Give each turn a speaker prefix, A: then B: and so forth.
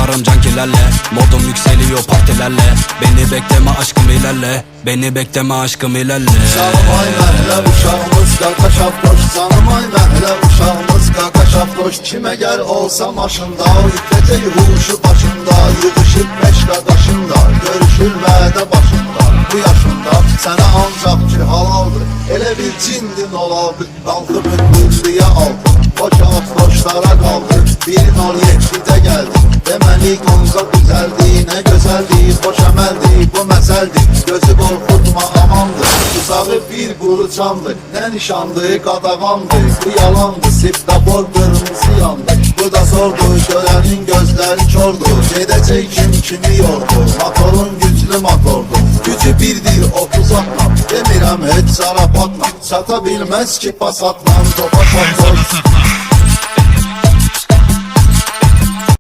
A: Sararım cankilerle, modum yükseliyor partilerle. Beni bekleme aşkım ilerle, beni bekleme aşkım ilerle.
B: Canımay məhlə uşağımız qaka şapdoş, canımay məhlə uşağımız qaka şapdoş. Kimə gəl olsa maşında, yükləcək huşu başında, yığışıb meşqə qaşında, görüşür vədə başında. Bu yaşında sənə ancaq ki halaldır, elə bir cindin olaldır. Qalxıb ünlüyə aldı, o şapdoşlara qaldı. 1007'də gəldi, deməli qonqa düzəldi. Nə gözəldi, xoş əməldi, bu məsəldi. Gözü qorxutma amandır, uzağı bir quru candır. Nə nişandı, qadağandı, bu yalandı. Siptapor qırmızı yandı, bu da zordu. Görənin gözləri kordu, gedəcək kimi yordu. Motorun güclü motordu, gücü birdir 30 atla. Demirəm heç zarapatla, çata bilməz ki pasatla. Topa şapdoş